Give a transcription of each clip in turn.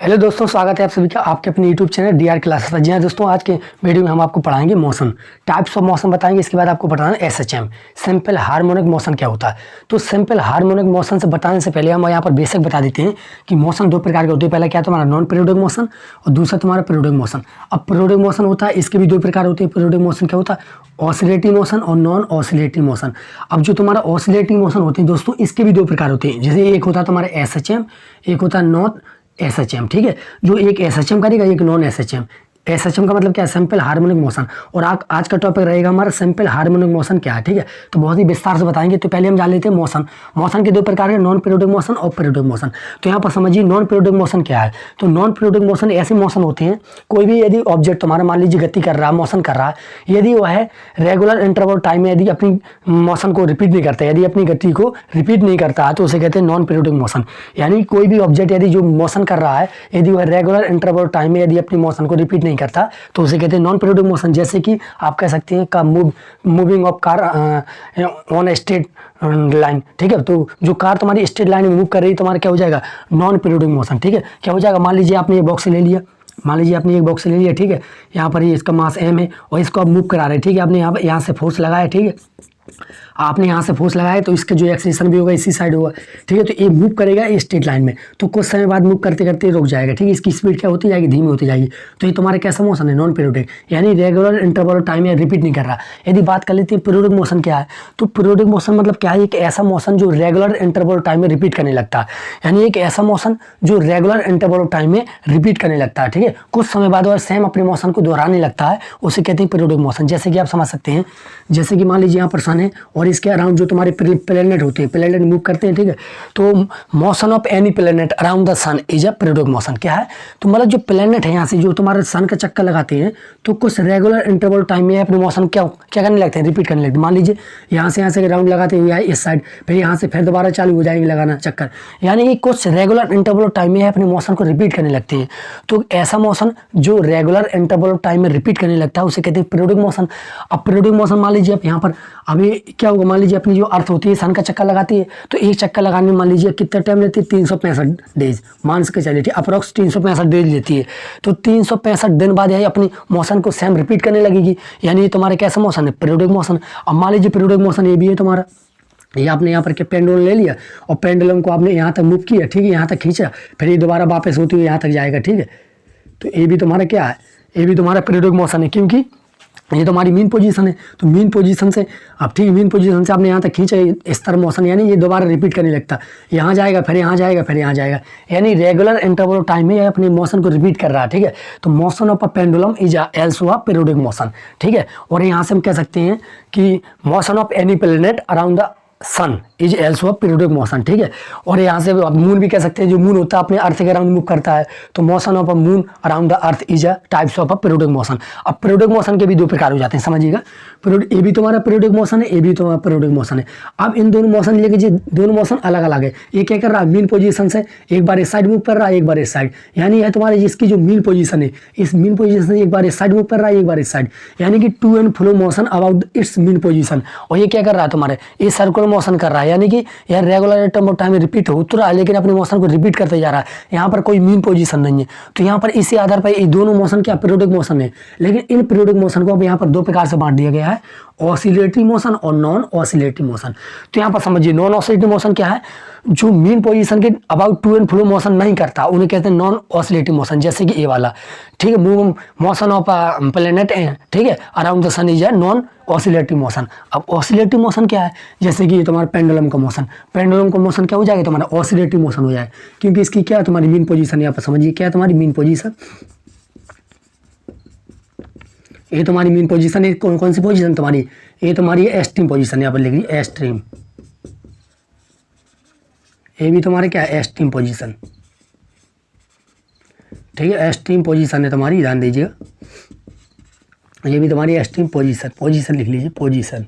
Hello दोस्तों, स्वागत है आप सभी का आपके अपने यूट्यूब चैनल डीआर क्लासेस पर। जी हाँ दोस्तों, आज के वीडियो में हम आपको पढ़ाएंगे मौशन, टाइप्स ऑफ मौशन बताएंगे। इसके बाद आपको बताना एसएचएम, सिंपल हार्मोनिक मोशन क्या होता है। तो सिंपल हार्मोनिक मोशन से बताने से पहले हम यहाँ पर बेसिक बता देते हैं कि मोशन दो प्रकार के होते हैं। पहला क्या तुम्हारा नॉन पीरियोडिक मोशन और दूसरा तुम्हारा पीरियोडिक मोशन। अब पीरियोडिक मोशन होता है, इसके भी दो प्रकार होते हैं। पीरियोडिक मोशन क्या होता है, ऑसिलेटिंग मोशन और नॉन ऑसिलेटिंग मोशन। अब जो तुम्हारा ऑसिलेटिंग मोशन होते हैं दोस्तों, इसके भी दो प्रकार होते हैं। जैसे एक होता है तुम्हारा एसएचएम, एक होता है नॉन एसएचएम। ठीक है, जो एक एसएचएम करेगा एक नॉन एसएचएम। एसएचएम का मतलब क्या है, सिंपल हार्मोनिक मोशन। और आज का टॉपिक रहेगा हमारा सिंपल हार्मोनिक मोशन क्या है। ठीक है, तो बहुत ही विस्तार से बताएंगे। तो पहले हम जान लेते हैं मौशन। मौशन के दो प्रकार है, नॉन पीरियोडिक मोशन और पीरियोडिक मोशन। तो यहाँ पर समझिए नॉन पीरियोडिक मोशन क्या है। तो नॉन पीरियोडिक मोशन ऐसे मोशन होते हैं, कोई भी यदि ऑब्जेक्ट तुम्हारा मान लीजिए गति कर रहा है, मोशन कर रहा है, यदि वह रेगुलर इंटरवल टाइम में यदि अपनी मोशन को रिपीट नहीं करता, यदि अपनी गति को रिपीट नहीं करता है, तो उसे कहते हैं नॉन पीरियोडिक मोशन। यानी कोई भी ऑब्जेक्ट यदि जो मोशन कर रहा है, यदि वह रेगुलर इंटरवल टाइम में यदि अपनी मोशन को रिपीट नहीं करता, तो उसे कहते हैं नॉन पीरियोडिक मोशन। जैसे कि आप कह सकते हैं का moving of car on straight line. ठीक है, तो जो कार तुम्हारी स्ट्रेट लाइन में मूव कर रही है, तुम्हारा क्या हो जाएगा, नॉन पीरियोडिक मोशन। ठीक है, क्या हो जाएगा, मान लीजिए आपने ये बॉक्स ले लिया, मान लीजिए आपने एक बॉक्स ले लिया। ठीक है, यहाँ पर ये इसका मास m है और इसको आप मूव करा रहे हैं। ठीक है, आपने यहाँ से फोर्स लगाया। ठीक है, आपने यहाँ से फोर्स लगाया तो इसका जो एक्सेलरेशन भी होगा इसी साइड होगा। ठीक है, तो ये मूव करेगा स्ट्रेट लाइन में, तो कुछ समय बाद मूव करते करते रुक जाएगा। ठीक है, इसकी स्पीड क्या होती जाएगी, धीमी होती जाएगी। तो ये तुम्हारा कैसा मोशन है, नॉन पीरियोडिक, यानी रेगुलर इंटरवल टाइम में रिपीट नहीं कर रहा। यदि बात कर लेते हैं पीरियोडिक मोशन क्या है, तो पीरियोडिक मोशन मतलब क्या है, एक ऐसा मोशन जो रेगुलर इंटरवल टाइम में रिपीट करने लगता है। यानी एक ऐसा मोशन जो रेगुलर इंटरवल टाइम में रिपीट करने लगता है। ठीक है, कुछ समय बाद वह सेम अपने मोशन को दोहराने लगता है, उसे कहते हैं पीरियोडिक मोशन। जैसे कि आप समझ सकते हैं, जैसे कि मान लीजिए यहाँ पर सन है और इसके अराउंड जो तुम्हारे प्लेनेट होते हैं, प्लेनेट मूव करते हैं। ठीक है, तो motion of any planet around the sun is a periodic motion. क्या है, तो मतलब जो प्लेनेट है यहाँ से जो तुम्हारे सन का चक्कर लगाते हैं, तो कुछ रेगुलर इंटरवल टाइम में अपने मोशन क्या करने लगते हैं, रिपीट करने लगते हैं। मान लीजिए यहाँ से राउंड लगाते हुए आए इस साइड, फिर यहाँ से फिर दोबारा चालू हो जाएंगे लगाना चक्कर। यानी कि कुछ रेगुलर इंटरवल टाइम में अपने मोशन को रिपीट करने लगते हैं। तो ऐसा मोशन जो रेगुलर इंटरवल टाइम में रिपीट करने लगता है उसे कहते हैं पीरियोडिक मोशन। अब पीरियोडिक मोशन मान लीजिए आप यहाँ पर अभी क्या होगा, मान लीजिए अपनी जो अर्थ होती है सन का चक्कर लगाती है, तो एक चक्कर लगाने में मान लीजिए कितना टाइम लेती है, 365 डेज मान के चलिए। ठीक, अप्रॉक्स 365 डेज लेती है। तो 365 दिन बाद यही अपनी मोशन को सेम रिपीट करने लगेगी। यानी ये तुम्हारा कैसा मोशन है, पीरियोडिक मोशन। अब मान लीजिए पीरियोडिक मोशन ये भी है तुम्हारा, ये आपने यहाँ पर के पेंडुलम ले लिया और पेंडुलम को आपने यहाँ तक मूव किया। ठीक है, यहाँ तक खींचा, फिर ये दोबारा वापस होती हुई यहाँ तक जाएगा। ठीक है, तो ये भी तुम्हारा क्या है, ये भी तुम्हारा पीरियोडिक मोशन है, क्योंकि ये तो हमारी मीन पोजीशन है। तो मीन पोजीशन से अब ठीक मीन पोजीशन से आपने यहाँ तक खींचा इस तरह मोशन, यानी ये दोबारा रिपीट करने लगता, यहाँ जाएगा फिर यहाँ जाएगा फिर यहाँ जाएगा। यानी रेगुलर इंटरवल टाइम में अपने मोशन को रिपीट कर रहा है। ठीक है, तो motion of a pendulum is also a periodic motion. ठीक है, और यहाँ से हम कह सकते हैं कि motion of any planet around the sun is also a periodic motion. ठीक है, और यहाँ से आप मून भी कह सकते हैं, जो मून होता है अपने अर्थ के अराउंड मूव करता है, तो motion of a moon around the earth is a types of a periodic motion. अब पीरियोडिक मोशन के भी दो प्रकार हो जाते हैं, समझिएगा। पीरियोडिक ये भी तुम्हारा पीरियोडिक मोशन है, ये भी तुम्हारा पीरियोडिक मोशन है। अब इन दोनों मोशन लेके जी दोनों मोशन अलग अलग है। ये क्या कर रहा है, मीन पोजीशन से एक बार इस साइड मूव कर रहा है, एक बार इस साइड। यानी है तुम्हारे जिसकी जो मीन पोजीशन है, इस मीन पोजीशन से एक बार इस साइड मूव कर रहा है, एक बार इस साइड। यानी कि to and fro motion about its mean position. और ये क्या कर रहा है तुम्हारे, ये सर्कुलर मोशन कर रहा है, यानी कि यार रेगुलर टर्म ऑफ टाइम में रिपीट हो रहा है, लेकिन अपने मोशन को रिपीट करते जा रहा है। यहाँ पर कोई मीन पोजीशन नहीं है, तो यहाँ पर इसी आधार पर ये दोनों मोशन क्या पीरियोडिक मोशन है। लेकिन इन पीरियोडिक मोशन को अब यहाँ पर दो प्रकार से बांट दिया गया है, ऑसिलेटरी मोशन और नॉन ऑसिलेटरी मोशन। तो यहाँ पर समझिए नॉन ऑसिलेटरी मोशन क्या है, जो मीन पोजीशन के about to and fro motion नहीं करता, उन्हें कहते हैं नॉन ऑसिलेटरी मोशन। जैसे कि ये वाला, ठीक है, मोशन ऑफ प्लेनेट है, ठीक है, around the sun is a non oscillatory motion. अब ऑसिलेटरी मोशन क्या है, जैसे कि तुम्हारा पेंडुलम का मोशन, पेंडुलम का मोशन क्या हो जाएगा तुम्हारा, ऑसिलेटरी मोशन हो जाएगा, क्योंकि इसकी क्या है तुम्हारी मीन पोजीशन। यहाँ पर समझिए क्या है तुम्हारी मीन पोजीशन, ये तुम्हारी मीन पोजीशन है। कौन सी पोजीशन तुम्हारी, ये तुम्हारी एस्ट्रीम पोजीशन, यहाँ पर लिख लीजिए एस्ट्रीम। ये भी तुम्हारे क्या है, एस्ट्रीम पोजीशन। ठीक है, एस्ट्रीम पोजीशन है तुम्हारी, ध्यान दीजिएगा, ये भी तुम्हारी एस्ट्रीम पोजीशन लिख लीजिए, पोजीशन।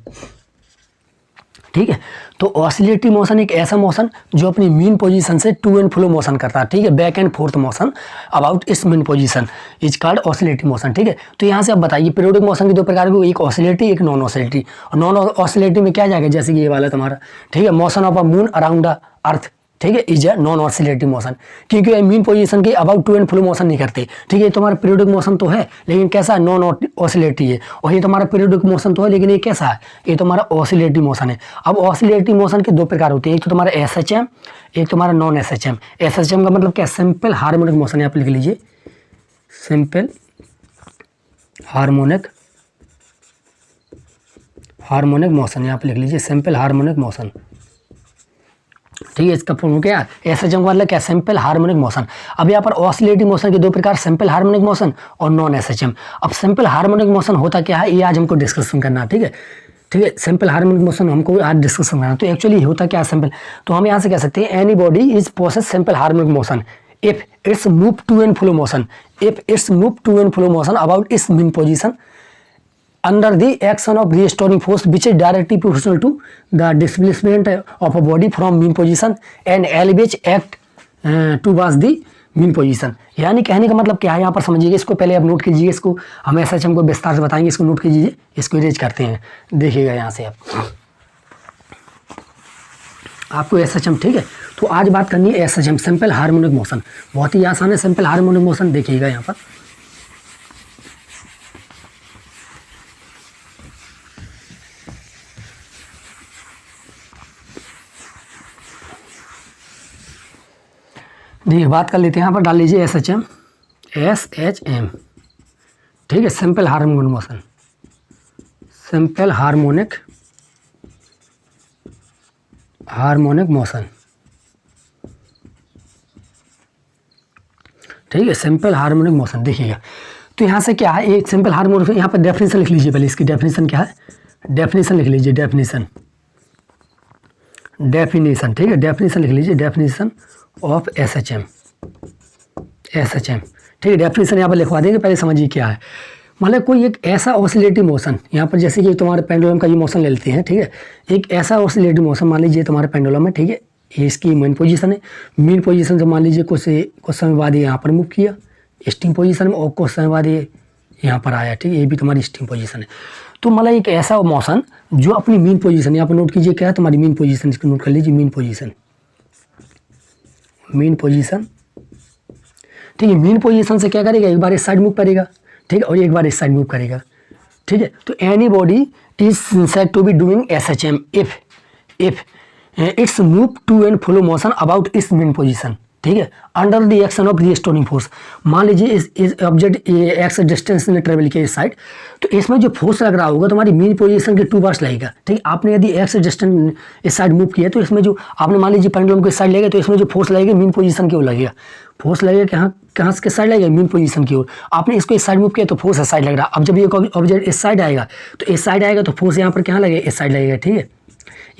ठीक है, तो ऑसिलेटरी मोशन एक ऐसा मोशन जो अपनी मीन पोजीशन से टू एंड फ्लो मोशन करता है। ठीक है, back and forth motion about इस mean position is called oscillatory motion. ठीक है, तो यहाँ से आप बताइए पीरियोडिक मोशन की दो प्रकार की, एक ऑसिलेटरी एक नॉन ऑसिलेटरी। और नॉन ऑसिलेटरी में क्या जाएगा, जैसे कि ये वाला तुम्हारा, ठीक है, motion of a moon around the earth ठीक है, is a non oscillating motion, क्योंकि मीन पोजीशन के about to and fro motion नहीं करते। ठीक है, तुम्हारा पीरियोडिक मोशन तो है लेकिन कैसा है, नॉन ऑसिलेटरी है। और ये तुम्हारा पीरियोडिक मोशन तो है लेकिन ये कैसा है, ये तुम्हारा ऑसिलेटरी मोशन है। अब ऑसिलेटरी मोशन के दो प्रकार होते हैं, एक तो तुम्हारा SHM, एक तुम्हारा नॉन SHM। SHM का मतलब क्या, सिंपल हार्मोनिक मोशन, यहाँ पे लिख लीजिए सिंपल हार्मोनिक मोशन, यहाँ पे लिख लीजिए सिंपल हार्मोनिक मोशन। ठीक है, इसका फॉर्म क्या है, SHM का मतलब क्या, सिंपल हार्मोनिक मोशन। अब यहाँ पर ऑसिलेटिंग मोशन के दो प्रकार, सिंपल हार्मोनिक मोशन और नॉन SHM। अब सिंपल हार्मोनिक मोशन होता क्या है, ये आज हमको डिस्कशन करना है। ठीक है, ठीक है, सिंपल हार्मोनिक मोशन हमको आज डिस्कशन करना है। तो एक्चुअली होता क्या है सिंपल, तो हम यहाँ से कह सकते हैं any body is possess simple harmonic motion if its move to and fro motion, if its move to and fro motion about its mean position under the action of restoring force which is directly proportional to the displacement of a body from mean position and elevate act towards the mean position। यानी कहने का मतलब क्या है, यहाँ पर समझिएगा, इसको पहले आप नोट कीजिए, इसको हम SHM को विस्तार से बताएंगे, इसको नोट कीजिए, इसको इरेज करते हैं, देखिएगा यहाँ से आपको SHM। ठीक है, तो आज बात करनी है SHM, सिंपल हार्मोनिक मोशन। बहुत ही आसान है सिंपल हार्मोनिक मोशन, देखिएगा यहाँ पर। देखिए बात कर लेते हैं, यहाँ पर डाल लीजिए SHM, ठीक है, simple harmonic motion, simple harmonic motion. ठीक है, सिंपल हार्मोनिक मोशन, देखिएगा। तो यहाँ से क्या है, एक सिंपल हार्मोनिक, यहाँ पर डेफिनेशन लिख लीजिए पहले, इसकी डेफिनेशन क्या है, डेफिनेशन लिख लीजिए, डेफिनेशन। ठीक है, डेफिनेशन लिख लीजिए, डेफिनेशन ऑफ SHM। ठीक है, डेफिनेशन यहाँ पर लिखवा देंगे, पहले समझिए क्या है। मतलब कोई एक ऐसा ऑसिलेटिव मोशन, यहाँ पर जैसे कि तुम्हारे पेंडुलम का ये मोशन ले लेते हैं। ठीक है, एक ऐसा ऑसिलेटिव मोशन, मान लीजिए तुम्हारे पेंडुलम है। ठीक है, ये इसकी मेन पोजीशन है, मेन पोजीशन से मान लीजिए कुछ समय बाद ये यहाँ पर मूव किया स्टिंग पोजीशन में, और कुछ समय बाद ये यहाँ पर आया। ठीक है, ये भी तुम्हारी स्टिंग पोजीशन है। तो मतलब एक ऐसा मोशन जो अपनी मीन पोजीशन, यहाँ पर नोट कीजिए क्या है तुम्हारी मीन पोजीशन, इसको नोट कर लीजिए, मीन पोजीशन। ठीक है, मीन पोजीशन से क्या करेगा, एक बार इस साइड मूव करेगा। ठीक है, और एक बार इस साइड मूव करेगा। ठीक है, तो any body is said to be doing SHM if its move to and fro motion about its mean position. ठीक है, under the action of restoring force. मान लीजिए इस ऑब्जेक्ट एक्स डिस्टेंस में ट्रेवल किया इस साइड, तो इसमें जो फोर्स लग रहा होगा तुम्हारी मीन पोजीशन के 2 बार्स लगेगा। ठीक है, आपने यदि एक्स डिस्टेंस इस साइड मूव किया तो इसमें जो आपने मान लीजिए पेंडुलम को इस साइड लगेगा, तो इसमें जो फोर्स लगेगा मीन पोजीशन की ओर लगेगा। फोर्स लगेगा कहाँ किस साइड लगेगा, मीन पोजीशन की ओर। आपने इसको इस साइड मूव किया तो फोर्स इस साइड लग रहा। अब जब ये ऑब्जेक्ट इस साइड आएगा तो इस साइड आएगा, तो फोर्स यहाँ पर कहाँ लगेगा, इस साइड लगेगा। ठीक है,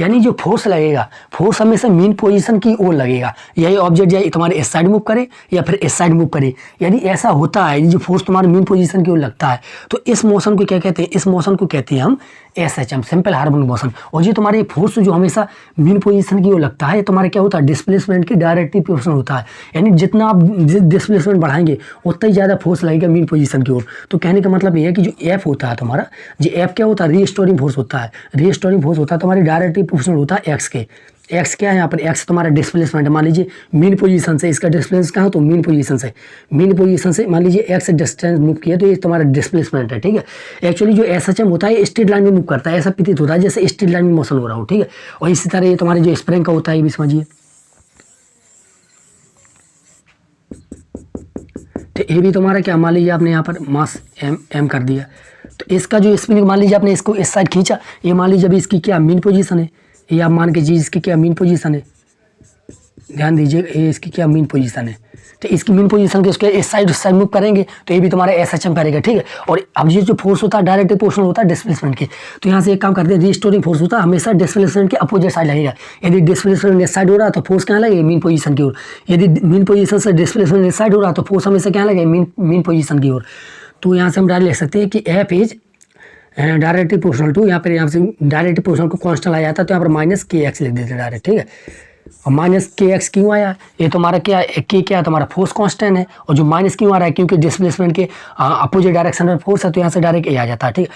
यानी जो फोर्स लगेगा, फोर्स हमेशा मीन पोजीशन की ओर लगेगा। यही ऑब्जेक्ट या तुम्हारे इस साइड मूव करे या फिर इस साइड मूव करे, यानी ऐसा होता है जो फोर्स तुम्हारे मीन पोजीशन की ओर लगता है। तो इस मोशन को क्या कहते हैं, इस मोशन को कहते हैं हम SHM, सिंपल हार्मोनिक मोशन। और ये तुम्हारे फोर्स जो हमेशा मीन पोजीशन की ओर लगता है, तुम्हारे क्या होता है, डिस्प्लेसमेंट की डायरेक्टली प्रोपोर्शनल होता है। यानी जितना आप डिस्प्लेसमेंट बढ़ाएंगे उतना ही ज़्यादा फोर्स लगेगा मीन पोजीशन की ओर। तो कहने का मतलब ये है कि जो F होता है तुम्हारा, जो F क्या होता है, रीस्टोरिंग फोर्स होता है। रीस्टोरिंग फोर्स होता है तुम्हारी डायरेक्टली प्रोपोर्शनल होता है X के। एक्स क्या है यहाँ पर, एक्स तुम्हारा डिस्प्लेसमेंट है। मान लीजिए मीन पोजीशन से इसका डिस्प्लेस कहाँ, तो मीन पोजीशन से मान लीजिए एक्स डिस्टेंस मूव किया, तो ये तुम्हारा डिस्प्लेसमेंट है। ठीक है, एक्चुअली जो SHM होता है स्ट्रेट लाइन में मूव करता है, ऐसा प्रतीत होता है जैसे स्ट्रेट लाइन में मोशन हो रहा हो। ठीक है, और इसी तरह ये तुम्हारे जो स्प्रिंग का होता है, ये भी समझिए। तो ये भी तुम्हारा क्या, मान लीजिए आपने यहाँ पर मास m कर दिया, तो इसका जो स्प्रिंग मान लीजिए आपने इसको इस साइड खींचा, ये मान लीजिए अभी इसकी क्या मीन पोजीशन है, ये आप मान के जी इसकी क्या मीन पोजीशन है, ध्यान दीजिए, ये इसकी क्या मीन पोजीशन है। तो इसकी मीन पोजीशन के उसके इस साइड मूव करेंगे तो ये भी तुम्हारा SHM करेगा। ठीक है, और अब ये जो फोर्स होता है डायरेक्ट प्रोपोर्शनल होता है डिस्प्लेसमेंट के। तो यहाँ से एक काम करते हैं, रिस्टोरिंग फोर्स होता है हमेशा डिस्प्लेसमेंट के अपोजिट साइड लगेगा। यदि डिस्प्लेसमेंट इस साइड हो रहा है तो फोर्स कहाँ लगेगा, मीन पोजीशन की ओर। यदि मीन पोजीशन से डिस्प्लेसमेंट इस साइड हो रहा है तो फोर्स हमेशा क्या लगेगा, मीन पोजीशन की ओर। तो यहाँ से हम डायरेक्ट लिख सकते हैं कि F is directly proportional to, यहाँ से डायरेक्टली प्रोपोर्शनल को कांस्टेंट आ जाता है, तो यहाँ पर -KX लिख देते हैं डायरेक्ट। ठीक है, और -KX क्यों आया, ये तुम्हारा क्या क्या तुम्हारा फोर्स कांस्टेंट है, और जो माइनस क्यों आ रहा है, क्योंकि डिस्प्लेसमेंट के अपोजिट डायरेक्शन में फोर्स है, तो यहाँ से डायरेक्ट A आ जाता है। ठीक है,